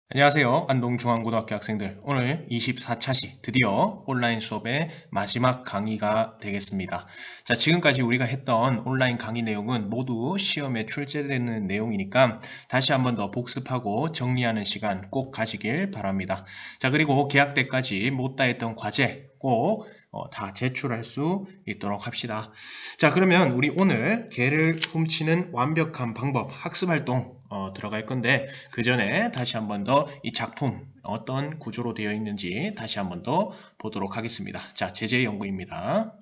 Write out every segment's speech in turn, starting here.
안녕하세요. 안동중앙고등학교 학생들. 오늘 24차시 드디어 온라인 수업의 마지막 강의가 되겠습니다. 자, 지금까지 우리가 했던 온라인 강의 내용은 모두 시험에 출제되는 내용이니까 다시 한번 더 복습하고 정리하는 시간 꼭 가지길 바랍니다. 자, 그리고 개학 때까지 못다 했던 과제 꼭 다 제출할 수 있도록 합시다. 자, 그러면 우리 오늘 개를 훔치는 완벽한 방법 학습활동 들어갈 건데 그 전에 다시 한번 더 이 작품 어떤 구조로 되어 있는지 다시 한번 더 보도록 하겠습니다. 자, 제재연구입니다.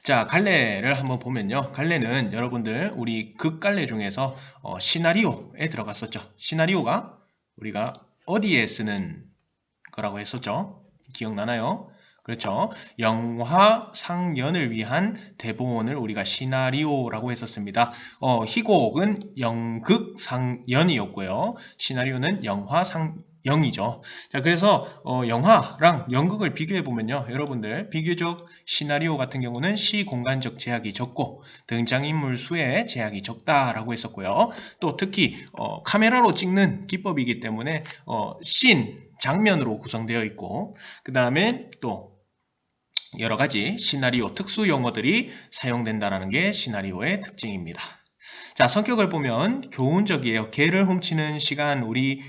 자, 갈래를 한번 보면요. 갈래는 여러분들 우리 극갈래 중에서 시나리오에 들어갔었죠. 시나리오가 우리가 어디에 쓰는 거라고 했었죠? 기억나나요? 그렇죠. 영화 상연을 위한 대본을 우리가 시나리오라고 했었습니다. 희곡은 연극 상연이었고요. 시나리오는 영화 상영이죠. 자, 그래서 영화랑 연극을 비교해 보면요. 여러분들 비교적 시나리오 같은 경우는 시공간적 제약이 적고 등장인물 수의 제약이 적다라고 했었고요. 또 특히 카메라로 찍는 기법이기 때문에 씬 장면으로 구성되어 있고 그 다음에 또 여러 가지 시나리오 특수 용어들이 사용된다는 게 시나리오의 특징입니다. 자, 성격을 보면 교훈적이에요. 개를 훔치는 시간 우리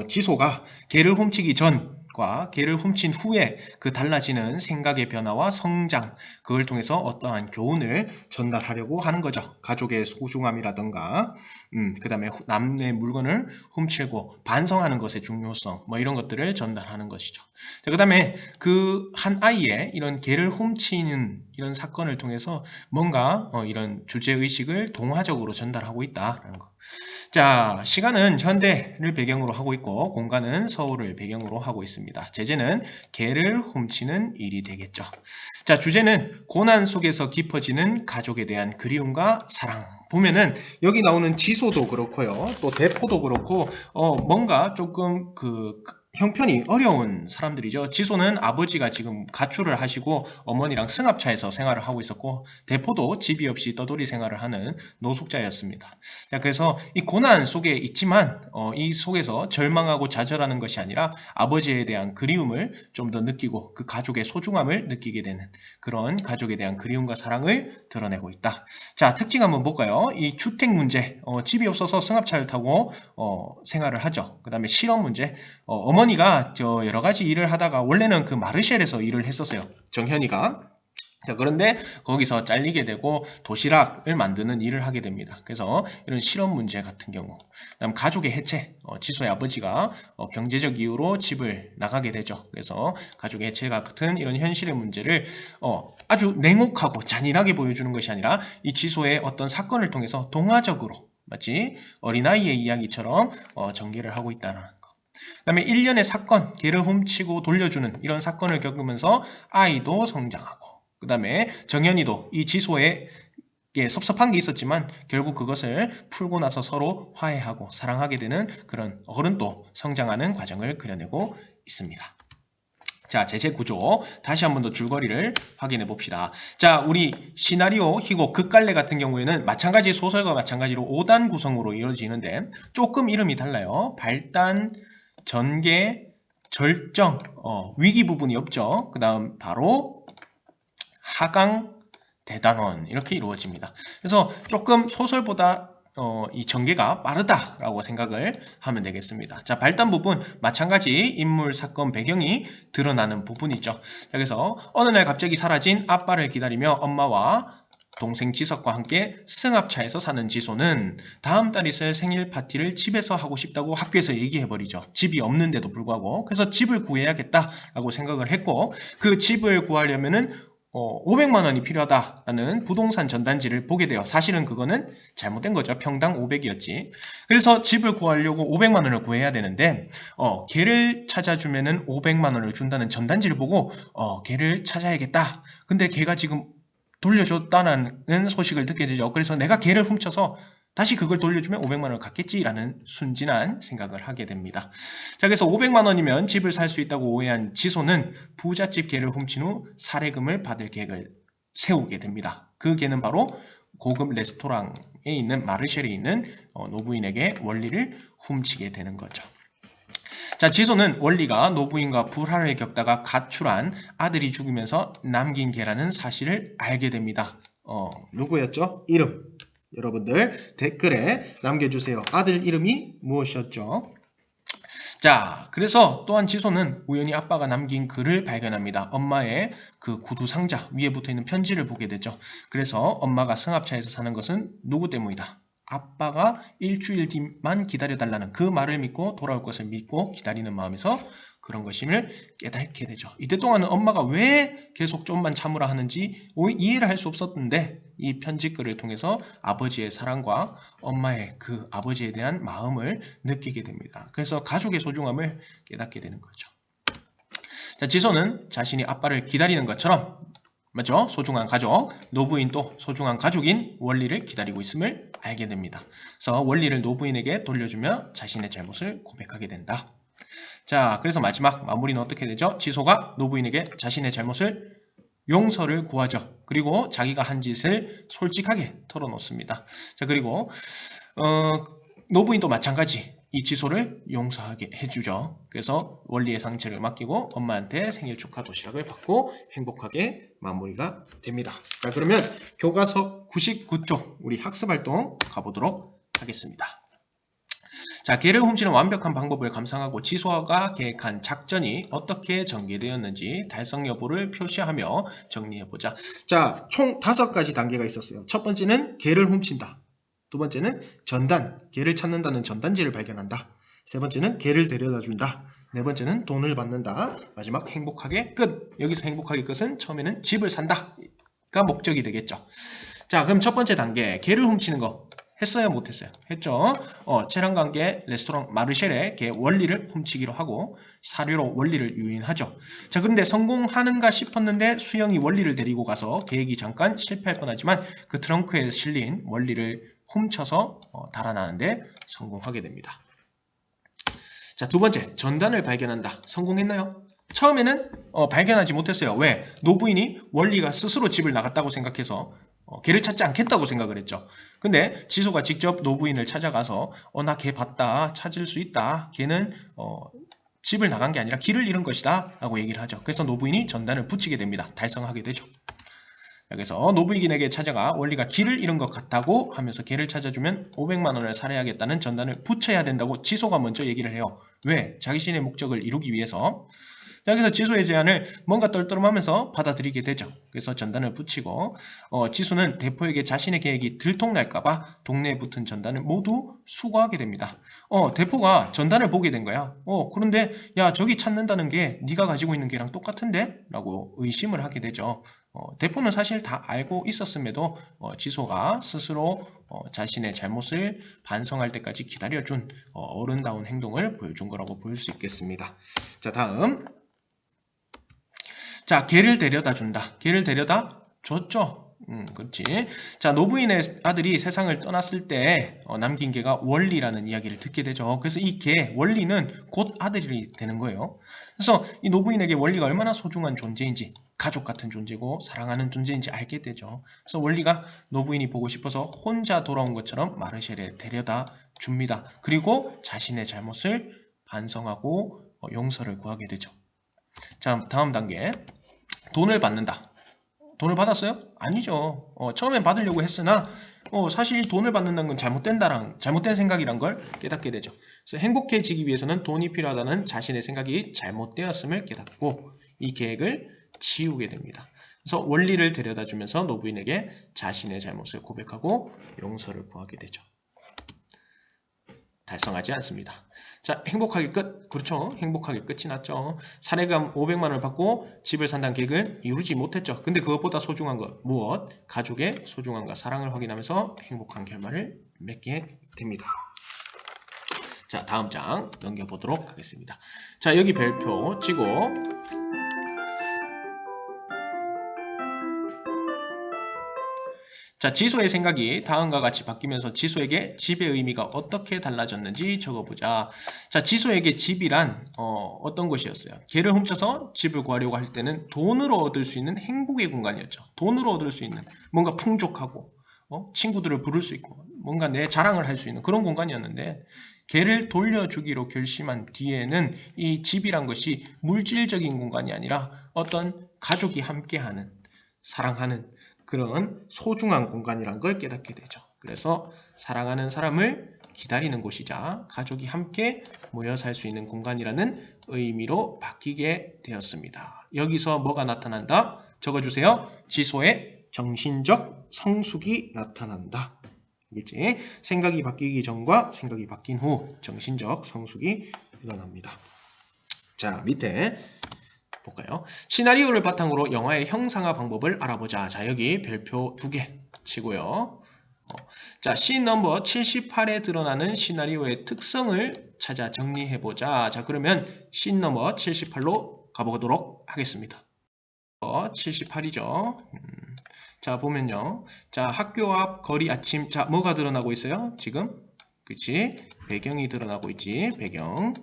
지소가 개를 훔치기 전과 개를 훔친 후에 그 달라지는 생각의 변화와 성장 그걸 통해서 어떠한 교훈을 전달하려고 하는 거죠. 가족의 소중함이라던가 그 다음에 남의 물건을 훔치고 반성하는 것의 중요성 뭐 이런 것들을 전달하는 것이죠. 자, 그 다음에 그 한 아이의 이런 개를 훔치는 이런 사건을 통해서 뭔가 이런 주제의식을 동화적으로 전달하고 있다라는 거. 자, 시간은 현대를 배경으로 하고 있고 공간은 서울을 배경으로 하고 있습니다. 제재는 개를 훔치는 일이 되겠죠. 자, 주제는 고난 속에서 깊어지는 가족에 대한 그리움과 사랑. 보면은 여기 나오는 지소도 그렇고요. 또 대포도 그렇고 뭔가 조금 그 형편이 어려운 사람들이죠. 지소는 아버지가 지금 가출을 하시고 어머니랑 승합차에서 생활을 하고 있었고 대포도 집이 없이 떠돌이 생활을 하는 노숙자였습니다. 자, 그래서 이 고난 속에 있지만 이 속에서 절망하고 좌절하는 것이 아니라 아버지에 대한 그리움을 좀 더 느끼고 그 가족의 소중함을 느끼게 되는 그런 가족에 대한 그리움과 사랑을 드러내고 있다. 자, 특징 한번 볼까요? 이 주택 문제, 집이 없어서 승합차를 타고 생활을 하죠. 그 다음에 실업 문제, 어머니가 여러 가지 일을 하다가 원래는 그 마르쉘에서 일을 했었어요. 정현이가. 자, 그런데 거기서 잘리게 되고 도시락을 만드는 일을 하게 됩니다. 그래서 이런 실업 문제 같은 경우, 그다음 가족의 해체, 지소의 아버지가 경제적 이유로 집을 나가게 되죠. 그래서 가족의 해체 같은 이런 현실의 문제를 아주 냉혹하고 잔인하게 보여주는 것이 아니라 이 지소의 어떤 사건을 통해서 동화적으로 마치 어린아이의 이야기처럼 전개를 하고 있다는 거. 그다음에 일련의 사건, 개를 훔치고 돌려주는 이런 사건을 겪으면서 아이도 성장하고 그 다음에 정현이도 이 지소에 섭섭한 게 있었지만 결국 그것을 풀고 나서 서로 화해하고 사랑하게 되는 그런 어른도 성장하는 과정을 그려내고 있습니다. 자, 제재 구조 다시 한 번 더 줄거리를 확인해 봅시다. 자, 우리 시나리오, 희곡, 극갈래 같은 경우에는 마찬가지 소설과 마찬가지로 5단 구성으로 이루어지는데 조금 이름이 달라요. 발단, 전개, 절정, 위기 부분이 없죠. 그 다음 바로 하강, 대단원 이렇게 이루어집니다. 그래서 조금 소설보다 이 전개가 빠르다라고 생각을 하면 되겠습니다. 자, 발단 부분 마찬가지 인물, 사건, 배경이 드러나는 부분이죠. 자, 그래서 어느 날 갑자기 사라진 아빠를 기다리며 엄마와 동생 지석과 함께 승합차에서 사는 지소는 다음 달 있을 생일 파티를 집에서 하고 싶다고 학교에서 얘기해버리죠. 집이 없는데도 불구하고. 그래서 집을 구해야겠다라고 생각을 했고 그 집을 구하려면은 500만 원이 필요하다라는 부동산 전단지를 보게 돼요. 사실은 그거는 잘못된 거죠. 평당 500이었지. 그래서 집을 구하려고 500만 원을 구해야 되는데 걔를 찾아주면은 500만 원을 준다는 전단지를 보고 걔를 찾아야겠다. 근데 걔가 지금 돌려줬다는 소식을 듣게 되죠. 그래서 내가 걔를 훔쳐서 다시 그걸 돌려주면 500만 원을 갖겠지라는 순진한 생각을 하게 됩니다. 자, 그래서 500만 원이면 집을 살 수 있다고 오해한 지소는 부잣집 개를 훔친 후 살해금을 받을 계획을 세우게 됩니다. 그 개는 바로 고급 레스토랑에 있는 마르쉘에 있는 노부인에게 원리를 훔치게 되는 거죠. 자, 지소는 원리가 노부인과 불화를 겪다가 가출한 아들이 죽으면서 남긴 개라는 사실을 알게 됩니다. 누구였죠? 이름. 여러분들 댓글에 남겨주세요. 아들 이름이 무엇이었죠? 자, 그래서 또한 지소는 우연히 아빠가 남긴 글을 발견합니다. 엄마의 그 구두 상자 위에 붙어있는 편지를 보게 되죠. 그래서 엄마가 승합차에서 사는 것은 누구 때문이다. 아빠가 일주일 뒤만 기다려달라는 그 말을 믿고 돌아올 것을 믿고 기다리는 마음에서 그런 것임을 깨닫게 되죠. 이때 동안은 엄마가 왜 계속 좀만 참으라 하는지 이해를 할 수 없었는데 이 편지글을 통해서 아버지의 사랑과 엄마의 그 아버지에 대한 마음을 느끼게 됩니다. 그래서 가족의 소중함을 깨닫게 되는 거죠. 자, 지소는 자신이 아빠를 기다리는 것처럼 맞죠? 소중한 가족, 노부인도 소중한 가족인 원리를 기다리고 있음을 알게 됩니다. 그래서 원리를 노부인에게 돌려주며 자신의 잘못을 고백하게 된다. 자, 그래서 마지막 마무리는 어떻게 되죠? 지소가 노부인에게 자신의 잘못을 용서를 구하죠. 그리고 자기가 한 짓을 솔직하게 털어놓습니다. 자, 그리고 노부인도 마찬가지 이 지소를 용서하게 해주죠. 그래서 원리의 상처를 맡기고 엄마한테 생일 축하 도시락을 받고 행복하게 마무리가 됩니다. 자, 그러면 교과서 99쪽 우리 학습활동 가보도록 하겠습니다. 자, 개를 훔치는 완벽한 방법을 감상하고 지소가 계획한 작전이 어떻게 전개되었는지 달성 여부를 표시하며 정리해보자. 자, 총 5가지 단계가 있었어요. 첫 번째는 개를 훔친다. 두 번째는 전단, 개를 찾는다는 전단지를 발견한다. 세 번째는 개를 데려다준다. 네 번째는 돈을 받는다. 마지막 행복하게 끝. 여기서 행복하게 끝은 처음에는 집을 산다가 목적이 되겠죠. 자, 그럼 첫 번째 단계, 개를 훔치는 거 했어요? 못했어요? 했죠. 체랑관계 레스토랑 마르쉘의 개 원리를 훔치기로 하고 사료로 원리를 유인하죠. 자, 그런데 성공하는가 싶었는데 수영이 원리를 데리고 가서 계획이 잠깐 실패할 뻔하지만 그 트렁크에 실린 원리를 훔쳐서 달아나는데 성공하게 됩니다. 자, 두 번째, 전단을 발견한다. 성공했나요? 처음에는 발견하지 못했어요. 왜? 노부인이 원리가 스스로 집을 나갔다고 생각해서 걔를 찾지 않겠다고 생각을 했죠. 근데 지소가 직접 노부인을 찾아가서 나 걔 봤다. 찾을 수 있다. 걔는 집을 나간 게 아니라 길을 잃은 것이다 라고 얘기를 하죠. 그래서 노부인이 전단을 붙이게 됩니다. 달성하게 되죠. 그래서 노부인에게 찾아가 원리가 길을 잃은 것 같다고 하면서 걔를 찾아주면 500만 원을 살해하겠다는 전단을 붙여야 된다고 지소가 먼저 얘기를 해요. 왜? 자신의 목적을 이루기 위해서. 자, 그래서 지소의 제안을 뭔가 떨떠름하면서 받아들이게 되죠. 그래서 전단을 붙이고 지소는 대포에게 자신의 계획이 들통날까봐 동네에 붙은 전단을 모두 수거하게 됩니다. 대포가 전단을 보게 된 거야. 그런데 야, 저기 찾는다는 게 네가 가지고 있는 게랑 똑같은데? 라고 의심을 하게 되죠. 대포는 사실 다 알고 있었음에도 지소가 스스로 자신의 잘못을 반성할 때까지 기다려준 어른다운 행동을 보여준 거라고 볼 수 있겠습니다. 자, 다음. 자, 개를 데려다 준다. 개를 데려다 줬죠. 그렇지. 자, 노부인의 아들이 세상을 떠났을 때 남긴 개가 원리라는 이야기를 듣게 되죠. 그래서 이 개, 원리는 곧 아들이 되는 거예요. 그래서 이 노부인에게 원리가 얼마나 소중한 존재인지, 가족 같은 존재고 사랑하는 존재인지 알게 되죠. 그래서 원리가 노부인이 보고 싶어서 혼자 돌아온 것처럼 마르쉘에 데려다 줍니다. 그리고 자신의 잘못을 반성하고 용서를 구하게 되죠. 자, 다음 단계. 돈을 받는다. 돈을 받았어요? 아니죠. 처음엔 받으려고 했으나 사실 돈을 받는다는 건 잘못된 생각이란 걸 깨닫게 되죠. 그래서 행복해지기 위해서는 돈이 필요하다는 자신의 생각이 잘못되었음을 깨닫고 이 계획을 지우게 됩니다. 그래서 원리를 데려다 주면서 노부인에게 자신의 잘못을 고백하고 용서를 구하게 되죠. 달성하지 않습니다. 자, 행복하게 끝. 그렇죠. 행복하게 끝이 났죠. 사례금 500만 원을 받고 집을 산다는 계획은 이루지 못했죠. 근데 그것보다 소중한 것 무엇? 가족의 소중함과 사랑을 확인하면서 행복한 결말을 맺게 됩니다. 자, 다음 장 넘겨보도록 하겠습니다. 자, 여기 별표 치고 자, 지소의 생각이 다음과 같이 바뀌면서 지소에게 집의 의미가 어떻게 달라졌는지 적어보자. 자, 지소에게 집이란 어떤 것이었어요? 개를 훔쳐서 집을 구하려고 할 때는 돈으로 얻을 수 있는 행복의 공간이었죠. 돈으로 얻을 수 있는 뭔가 풍족하고 친구들을 부를 수 있고 뭔가 내 자랑을 할 수 있는 그런 공간이었는데 걔를 돌려주기로 결심한 뒤에는 이 집이란 것이 물질적인 공간이 아니라 어떤 가족이 함께하는 사랑하는 그런 소중한 공간이란 걸 깨닫게 되죠. 그래서 사랑하는 사람을 기다리는 곳이자 가족이 함께 모여 살 수 있는 공간이라는 의미로 바뀌게 되었습니다. 여기서 뭐가 나타난다? 적어주세요. 지소의 정신적 성숙이 나타난다. 알겠지? 생각이 바뀌기 전과 생각이 바뀐 후 정신적 성숙이 일어납니다. 자, 밑에 볼까요? 시나리오를 바탕으로 영화의 형상화 방법을 알아보자. 자, 여기 별표 2개 치고요. 자, 씬 넘버 78에 드러나는 시나리오의 특성을 찾아 정리해보자. 자, 그러면 씬 넘버 78로 가보도록 하겠습니다. 78이죠. 자, 보면요. 자, 학교 앞 거리 아침. 자, 뭐가 드러나고 있어요? 지금? 그치? 배경이 드러나고 있지. 배경.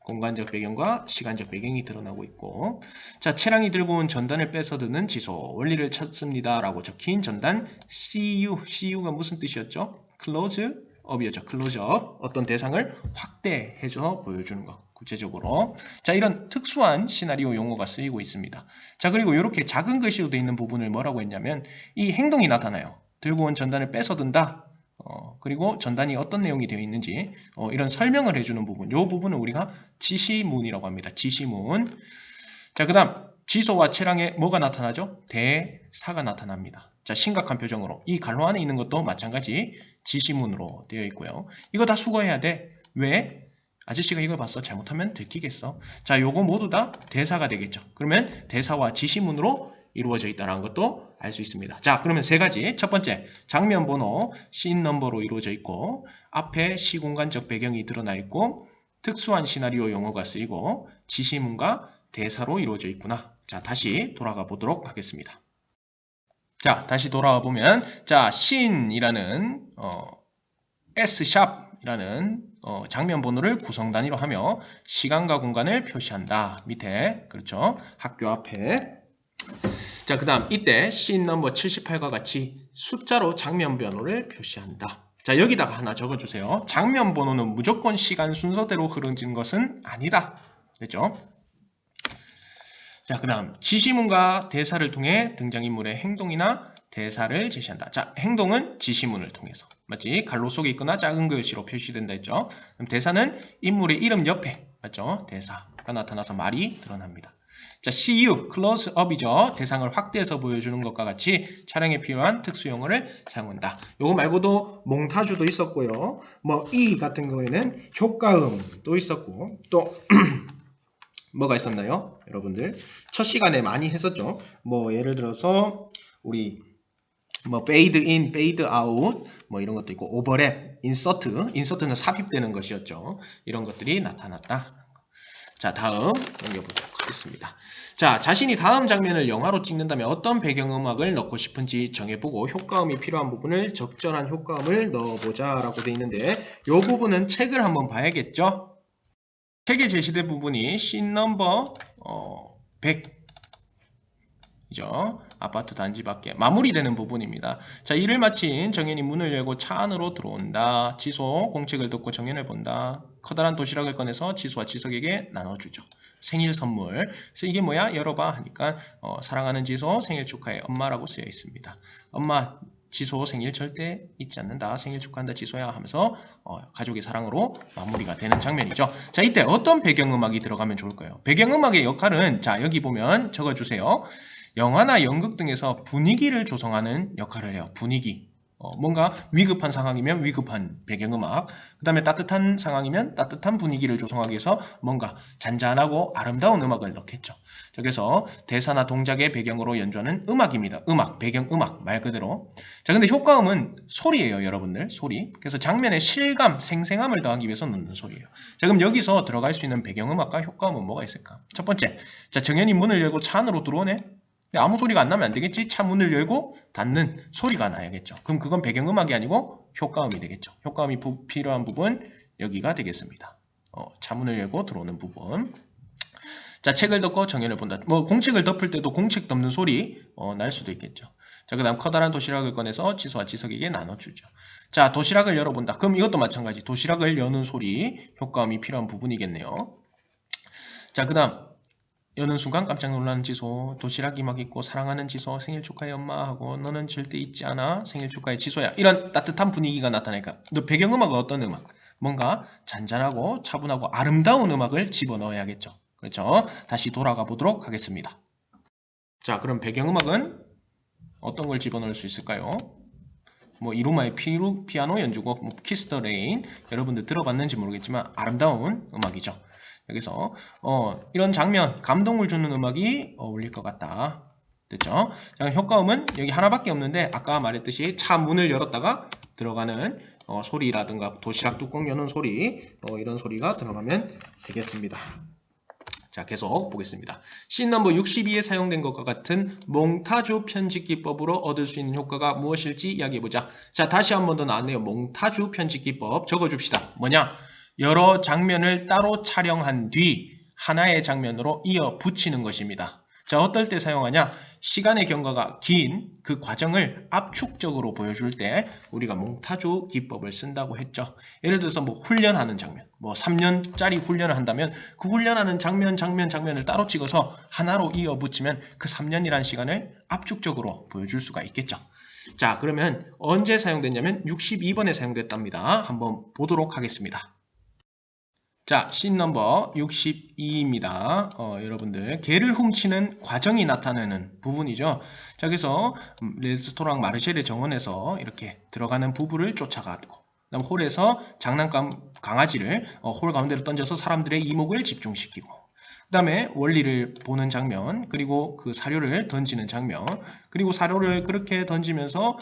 공간적 배경과 시간적 배경이 드러나고 있고, 자, 채랑이 들고 온 전단을 뺏어드는 지소, 원리를 찾습니다 라고 적힌 전단 CU가 무슨 뜻이었죠? Close up이었죠. Close up, 어떤 대상을 확대해서 보여주는 것, 구체적으로. 자, 이런 특수한 시나리오 용어가 쓰이고 있습니다. 자, 그리고 이렇게 작은 글씨로 되어 있는 부분을 뭐라고 했냐면 이 행동이 나타나요. 들고 온 전단을 뺏어든다, 그리고 전단이 어떤 내용이 되어 있는지 이런 설명을 해주는 부분, 이 부분을 우리가 지시문이라고 합니다. 지시문. 자, 그 다음 지소와 채랑에 뭐가 나타나죠? 대사가 나타납니다. 자, 심각한 표정으로. 이 갈로 안에 있는 것도 마찬가지 지시문으로 되어 있고요. 이거 다 수거해야 돼. 왜? 아저씨가 이걸 봤어. 잘못하면 들키겠어. 자, 요거 모두 다 대사가 되겠죠. 그러면 대사와 지시문으로 이루어져 있다는 것도 알 수 있습니다. 자, 그러면 세 가지. 첫 번째, 장면 번호 씬 넘버로 이루어져 있고, 앞에 시공간적 배경이 드러나 있고, 특수한 시나리오 용어가 쓰이고, 지시문과 대사로 이루어져 있구나. 자, 다시 돌아가 보도록 하겠습니다. 자, 다시 돌아와 보면, 자, 씬이라는 S샵이라는 장면 번호를 구성 단위로 하며 시간과 공간을 표시한다. 밑에, 그렇죠? 학교 앞에. 자, 그 다음 이때 씬 넘버 78과 같이 숫자로 장면 번호를 표시한다. 자, 여기다가 하나 적어주세요. 장면 번호는 무조건 시간 순서대로 흐르는 것은 아니다. 됐죠? 자, 그 다음 지시문과 대사를 통해 등장인물의 행동이나 대사를 제시한다. 자, 행동은 지시문을 통해서. 맞지? 갈로 속에 있거나 작은 글씨로 표시된다 했죠. 그럼 대사는 인물의 이름 옆에, 맞죠? 대사가 나타나서 말이 드러납니다. 자, CU, close up이죠. 대상을 확대해서 보여주는 것과 같이 촬영에 필요한 특수 용어를 사용한다. 요거 말고도 몽타주도 있었고요. 뭐 이 같은 경우에는 효과음도 있었고, 또 뭐가 있었나요? 여러분들 첫 시간에 많이 했었죠. 뭐 예를 들어서 우리 뭐 fade in, fade out 뭐 이런 것도 있고, 오버랩, 인서트는 삽입되는 것이었죠. 이런 것들이 나타났다. 자, 다음 넘겨보도록 하겠습니다. 자, 자신이 다음 장면을 영화로 찍는다면 어떤 배경음악을 넣고 싶은지 정해보고 효과음이 필요한 부분을 적절한 효과음을 넣어보자 라고 되어 있는데, 이 부분은 책을 한번 봐야겠죠. 책에 제시된 부분이 씬 넘버 100이죠. 아파트 단지 밖에 마무리되는 부분입니다. 자, 일을 마친 정현이 문을 열고 차 안으로 들어온다. 지소 공책을 듣고 정현을 본다. 커다란 도시락을 꺼내서 지소와 지석에게 나눠주죠. 생일 선물. 그래서 이게 뭐야? 열어봐 하니까 사랑하는 지소 생일 축하해 엄마라고 쓰여 있습니다. 엄마, 지소 생일 절대 잊지 않는다. 생일 축하한다 지소야 하면서 가족의 사랑으로 마무리가 되는 장면이죠. 자, 이때 어떤 배경음악이 들어가면 좋을까요? 배경음악의 역할은, 자, 여기 보면 적어주세요. 영화나 연극 등에서 분위기를 조성하는 역할을 해요. 분위기. 뭔가 위급한 상황이면 위급한 배경음악, 그 다음에 따뜻한 상황이면 따뜻한 분위기를 조성하기 위해서 뭔가 잔잔하고 아름다운 음악을 넣겠죠. 그래서 대사나 동작의 배경으로 연주하는 음악입니다. 음악, 배경음악 말 그대로. 자, 근데 효과음은 소리예요, 여러분들. 소리. 그래서 장면의 실감, 생생함을 더하기 위해서 넣는 소리예요. 자, 그럼 여기서 들어갈 수 있는 배경음악과 효과음은 뭐가 있을까? 첫 번째, 자, 정현이 문을 열고 차 안으로 들어오네. 아무 소리가 안 나면 안 되겠지? 차 문을 열고 닫는 소리가 나야겠죠. 그럼 그건 배경음악이 아니고 효과음이 되겠죠. 효과음이 필요한 부분 여기가 되겠습니다. 차 문을 열고 들어오는 부분. 자, 책을 덮고 정연을 본다. 뭐 공책을 덮을 때도 공책 덮는 소리 날 수도 있겠죠. 자, 그 다음 커다란 도시락을 꺼내서 지수와 지석에게 나눠주죠. 자, 도시락을 열어본다. 그럼 이것도 마찬가지. 도시락을 여는 소리, 효과음이 필요한 부분이겠네요. 자, 그 다음 여는 순간 깜짝 놀라는 지소. 도시락이 막 있고 사랑하는 지소. 생일 축하해 엄마 하고 너는 절대 잊지 않아. 생일 축하해 지소야. 이런 따뜻한 분위기가 나타나니까 너 배경음악은 어떤 음악? 뭔가 잔잔하고 차분하고 아름다운 음악을 집어넣어야겠죠. 그렇죠? 다시 돌아가 보도록 하겠습니다. 자, 그럼 배경음악은 어떤 걸 집어넣을 수 있을까요? 뭐 이루마의 피아노 연주곡, 뭐 키스 더 레인, 여러분들 들어봤는지 모르겠지만 아름다운 음악이죠. 여기서 이런 장면, 감동을 주는 음악이 어울릴 것 같다. 됐죠? 자, 효과음은 여기 하나밖에 없는데 아까 말했듯이 차 문을 열었다가 들어가는 소리라든가 도시락 뚜껑 여는 소리, 이런 소리가 들어가면 되겠습니다. 자, 계속 보겠습니다. 씬 넘버 62에 사용된 것과 같은 몽타주 편집 기법으로 얻을 수 있는 효과가 무엇일지 이야기해보자. 자, 다시 한 번 더 나왔네요. 몽타주 편집 기법 적어줍시다. 뭐냐? 여러 장면을 따로 촬영한 뒤 하나의 장면으로 이어 붙이는 것입니다. 자, 어떨 때 사용하냐? 시간의 경과가 긴 그 과정을 압축적으로 보여줄 때 우리가 몽타주 기법을 쓴다고 했죠. 예를 들어서 뭐 훈련하는 장면, 뭐 3년짜리 훈련을 한다면 그 훈련하는 장면을 따로 찍어서 하나로 이어 붙이면 그 3년이라는 시간을 압축적으로 보여줄 수가 있겠죠. 자, 그러면 언제 사용됐냐면 62번에 사용됐답니다. 한번 보도록 하겠습니다. 자, 씬 넘버 62입니다. 여러분들 개를 훔치는 과정이 나타나는 부분이죠. 자, 그래서 레스토랑 마르쉐의 정원에서 이렇게 들어가는 부부를 쫓아가고 그다음 홀에서 장난감 강아지를 홀 가운데로 던져서 사람들의 이목을 집중시키고 그 다음에 원리를 보는 장면, 그리고 그 사료를 던지는 장면, 그리고 사료를 그렇게 던지면서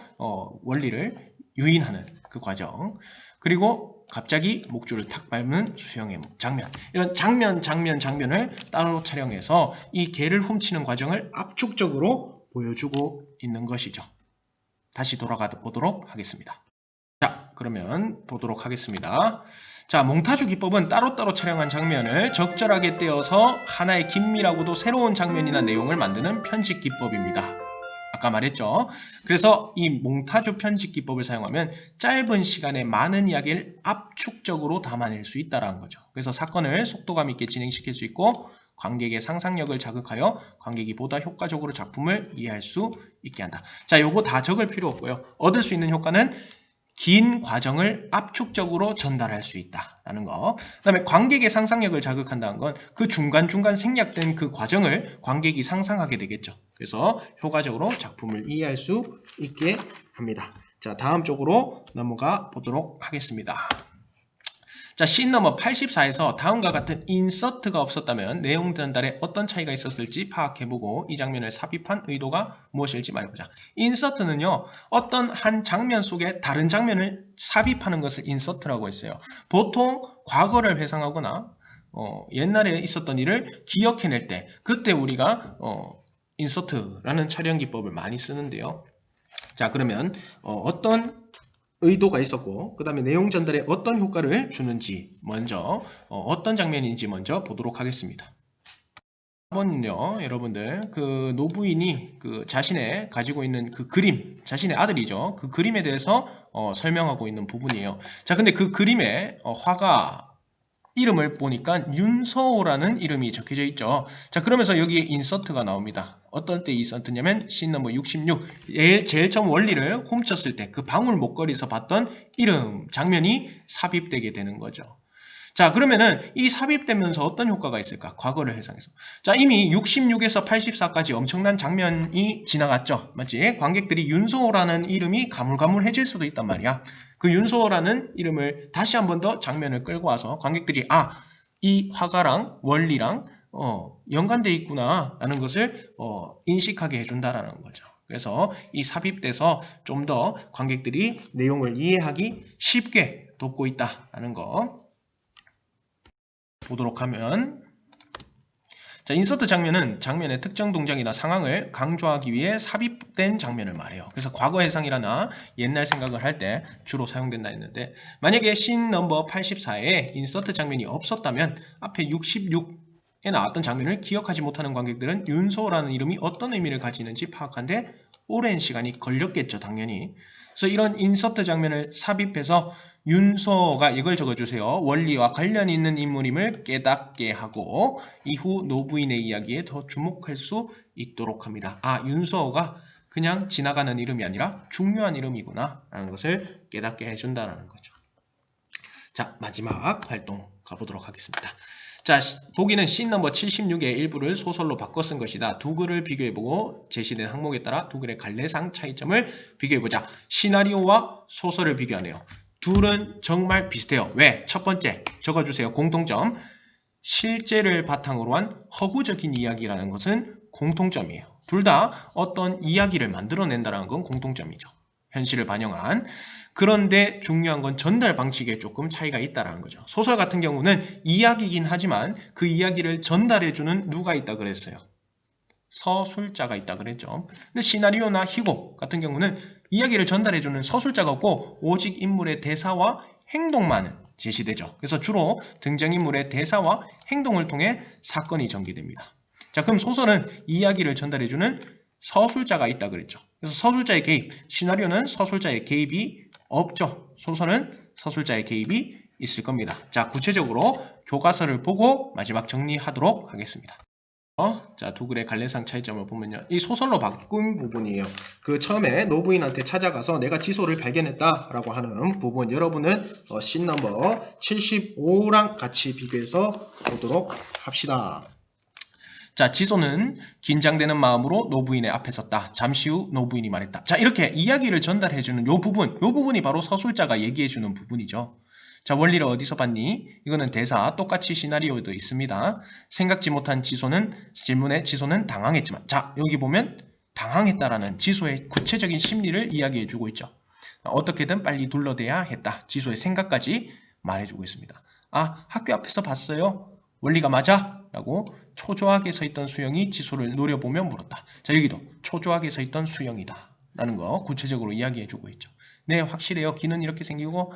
원리를 유인하는 그 과정, 그리고 갑자기 목줄을 탁 밟는 수영의 장면, 이런 장면을 따로 촬영해서 이 개를 훔치는 과정을 압축적으로 보여주고 있는 것이죠. 다시 돌아가 보도록 하겠습니다. 자, 그러면 보도록 하겠습니다. 자, 몽타주 기법은 따로따로 촬영한 장면을 적절하게 떼어서 하나의 긴밀하고도 새로운 장면이나 내용을 만드는 편집 기법입니다. 아까 말했죠. 그래서 이 몽타주 편집 기법을 사용하면 짧은 시간에 많은 이야기를 압축적으로 담아낼 수 있다는 거죠. 그래서 사건을 속도감 있게 진행시킬 수 있고 관객의 상상력을 자극하여 관객이 보다 효과적으로 작품을 이해할 수 있게 한다. 자, 요거 다 적을 필요 없고요. 얻을 수 있는 효과는 긴 과정을 압축적으로 전달할 수 있다라는 거. 그 다음에 관객의 상상력을 자극한다는 건 그 중간중간 생략된 그 과정을 관객이 상상하게 되겠죠. 그래서 효과적으로 작품을 이해할 수 있게 합니다. 자, 다음 쪽으로 넘어가 보도록 하겠습니다. 자, 씬 넘버 84에서 다음과 같은 인서트가 없었다면 내용 전달에 어떤 차이가 있었을지 파악해보고 이 장면을 삽입한 의도가 무엇일지 말해보자. 인서트는요, 어떤 한 장면 속에 다른 장면을 삽입하는 것을 인서트라고 했어요. 보통 과거를 회상하거나 옛날에 있었던 일을 기억해낼 때 그때 우리가 인서트라는 촬영 기법을 많이 쓰는데요. 자, 그러면 어떤 의도가 있었고 그 다음에 내용 전달에 어떤 효과를 주는지 먼저 어떤 장면인지 먼저 보도록 하겠습니다. 4번은요, 여러분들 그 노부인이 그 자신의 가지고 있는 그 그림, 자신의 아들이죠. 그 그림에 대해서 설명하고 있는 부분이에요. 자, 근데 그 그림에 화가 이름을 보니까 윤서호라는 이름이 적혀져 있죠. 자, 그러면서 여기에 인서트가 나옵니다. 어떤 때 인서트냐면 씬 넘버 66 제일 처음 원리를 훔쳤을 때 그 방울 목걸이에서 봤던 이름 장면이 삽입되게 되는 거죠. 자, 그러면은 이 삽입되면서 어떤 효과가 있을까? 과거를 회상해서. 자, 이미 66에서 84까지 엄청난 장면이 지나갔죠. 맞지? 관객들이 윤소호라는 이름이 가물가물해질 수도 있단 말이야. 그 윤소호라는 이름을 다시 한 번 더 장면을 끌고 와서 관객들이 이 화가랑 원리랑 연관돼 있구나 라는 것을 인식하게 해준다라는 거죠. 그래서 이 삽입돼서 좀 더 관객들이 내용을 이해하기 쉽게 돕고 있다라는 거 보도록 하면, 자, 인서트 장면은 장면의 특정 동작이나 상황을 강조하기 위해 삽입된 장면을 말해요. 그래서 과거 해상이라나 옛날 생각을 할 때 주로 사용된다 했는데, 만약에 씬 넘버 84에 인서트 장면이 없었다면 앞에 66 나왔던 장면을 기억하지 못하는 관객들은 윤서라는 이름이 어떤 의미를 가지는지 파악하는데 오랜 시간이 걸렸겠죠, 당연히. 그래서 이런 인서트 장면을 삽입해서 윤서가 이걸 적어주세요. 원리와 관련 있는 인물임을 깨닫게 하고 이후 노부인의 이야기에 더 주목할 수 있도록 합니다. 아, 윤서가 그냥 지나가는 이름이 아니라 중요한 이름이구나 라는 것을 깨닫게 해준다는 거죠. 자, 마지막 활동 가보도록 하겠습니다. 자, 보기는 씬 넘버 76의 일부를 소설로 바꿔 쓴 것이다. 두 글을 비교해보고 제시된 항목에 따라 두 글의 갈래상 차이점을 비교해보자. 시나리오와 소설을 비교하네요. 둘은 정말 비슷해요. 왜? 첫 번째, 적어주세요. 공통점. 실제를 바탕으로 한 허구적인 이야기라는 것은 공통점이에요. 둘 다 어떤 이야기를 만들어낸다는 건 공통점이죠. 현실을 반영한. 그런데 중요한 건 전달 방식에 조금 차이가 있다는 거죠. 소설 같은 경우는 이야기이긴 하지만 그 이야기를 전달해주는 누가 있다 그랬어요. 서술자가 있다 그랬죠. 근데 시나리오나 희곡 같은 경우는 이야기를 전달해주는 서술자가 없고 오직 인물의 대사와 행동만 제시되죠. 그래서 주로 등장인물의 대사와 행동을 통해 사건이 전개됩니다. 자, 그럼 소설은 이야기를 전달해주는 서술자가 있다 그랬죠. 그래서 서술자의 개입, 시나리오는 서술자의 개입이 없죠. 소설은 서술자의 개입이 있을 겁니다. 자, 구체적으로 교과서를 보고 마지막 정리하도록 하겠습니다. 자, 두 글의 갈래상 차이점을 보면요. 이 소설로 바꾼 부분이에요. 그 처음에 노부인한테 찾아가서 내가 지소를 발견했다라고 하는 부분, 여러분은 씬 넘버 75랑 같이 비교해서 보도록 합시다. 자, 지소는 긴장되는 마음으로 노부인의 앞에 섰다. 잠시 후 노부인이 말했다. 자, 이렇게 이야기를 전달해주는 요 부분이 바로 서술자가 얘기해주는 부분이죠. 자, 원리를 어디서 봤니? 이거는 대사, 똑같이 시나리오도 있습니다. 생각지 못한 질문에 지소는 당황했지만, 자, 여기 보면 당황했다라는 지소의 구체적인 심리를 이야기해주고 있죠. 어떻게든 빨리 둘러대야 했다. 지소의 생각까지 말해주고 있습니다. 아, 학교 앞에서 봤어요? 원리가 맞아? 라고 초조하게 서 있던 수영이 지소를 노려보며 물었다. 자, 여기도 초조하게 서 있던 수영이다 라는 거 구체적으로 이야기해주고 있죠. 네, 확실해요. 귀는 이렇게 생기고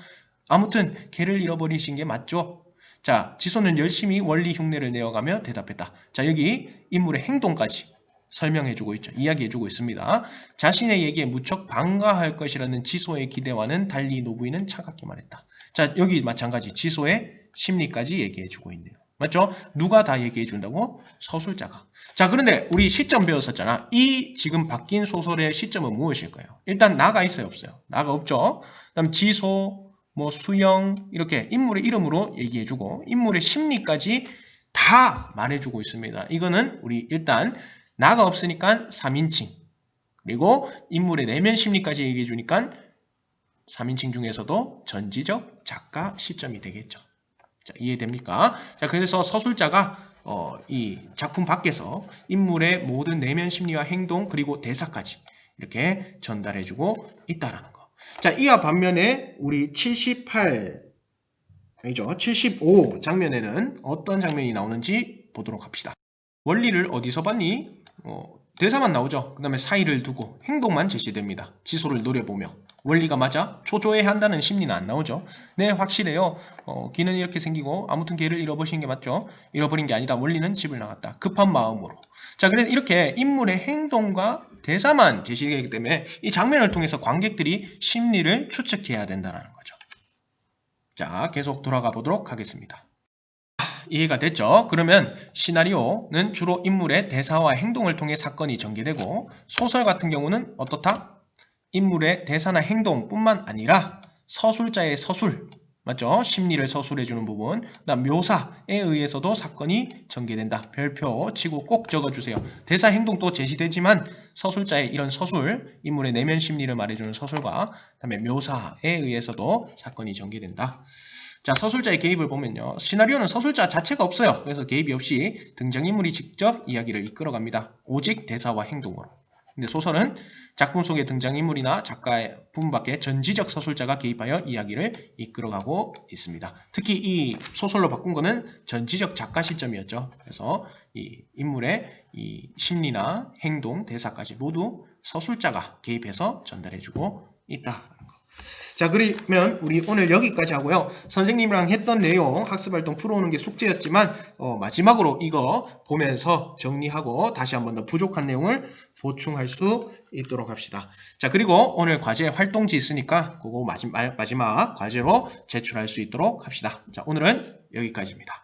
아무튼 걔를 잃어버리신 게 맞죠? 자, 지소는 열심히 원리 흉내를 내어가며 대답했다. 자, 여기 인물의 행동까지 설명해주고 있죠. 이야기해주고 있습니다. 자신의 얘기에 무척 반가할 것이라는 지소의 기대와는 달리 노부인은 차갑게 말했다. 자, 여기 마찬가지 지소의 심리까지 얘기해주고 있네요. 맞죠? 누가 다 얘기해준다고? 서술자가. 자, 그런데 우리 시점 배웠었잖아. 이 지금 바뀐 소설의 시점은 무엇일까요? 일단 나가 있어요, 없어요? 나가 없죠? 그다음 지소, 수영 이렇게 인물의 이름으로 얘기해주고 인물의 심리까지 다 말해주고 있습니다. 이거는 우리 일단 나가 없으니까 3인칭 그리고 인물의 내면 심리까지 얘기해주니까 3인칭 중에서도 전지적 작가 시점이 되겠죠. 자, 이해됩니까? 자, 그래서 서술자가 이 작품 밖에서 인물의 모든 내면 심리와 행동 그리고 대사까지 이렇게 전달해주고 있다라는 거. 자, 이와 반면에 우리 75 장면에는 어떤 장면이 나오는지 보도록 합시다. 원리를 어디서 봤니? 대사만 나오죠. 그 다음에 사이를 두고 행동만 제시됩니다. 지소를 노려보며 원리가 맞아? 초조해 한다는 심리는 안 나오죠. 네, 확실해요. 귀는 이렇게 생기고 아무튼 걔를 잃어버린 게 맞죠? 잃어버린 게 아니다. 원리는 집을 나갔다. 급한 마음으로. 자, 그래서 이렇게 인물의 행동과 대사만 제시되기 때문에 이 장면을 통해서 관객들이 심리를 추측해야 된다는 거죠. 자, 계속 돌아가 보도록 하겠습니다. 이해가 됐죠? 그러면 시나리오는 주로 인물의 대사와 행동을 통해 사건이 전개되고 소설 같은 경우는 어떻다? 인물의 대사나 행동뿐만 아니라 서술자의 서술, 맞죠? 심리를 서술해주는 부분, 그다음 묘사에 의해서도 사건이 전개된다. 별표 치고 꼭 적어주세요. 대사 행동도 제시되지만 서술자의 이런 서술, 인물의 내면 심리를 말해주는 서술과 그다음에 묘사에 의해서도 사건이 전개된다. 자, 서술자의 개입을 보면요. 시나리오는 서술자 자체가 없어요. 그래서 개입이 없이 등장인물이 직접 이야기를 이끌어갑니다. 오직 대사와 행동으로. 근데 소설은 작품 속의 등장인물이나 작가의 부분밖에 전지적 서술자가 개입하여 이야기를 이끌어가고 있습니다. 특히 이 소설로 바꾼 거는 전지적 작가 시점이었죠. 그래서 이 인물의 이 심리나 행동, 대사까지 모두 서술자가 개입해서 전달해주고 있다. 자, 자, 그러면 우리 오늘 여기까지 하고요. 선생님이랑 했던 내용 학습활동 풀어오는 게 숙제였지만 마지막으로 이거 보면서 정리하고 다시 한번 더 부족한 내용을 보충할 수 있도록 합시다. 자, 그리고 오늘 과제 활동지 있으니까 그거 마지막 과제로 제출할 수 있도록 합시다. 자, 오늘은 여기까지입니다.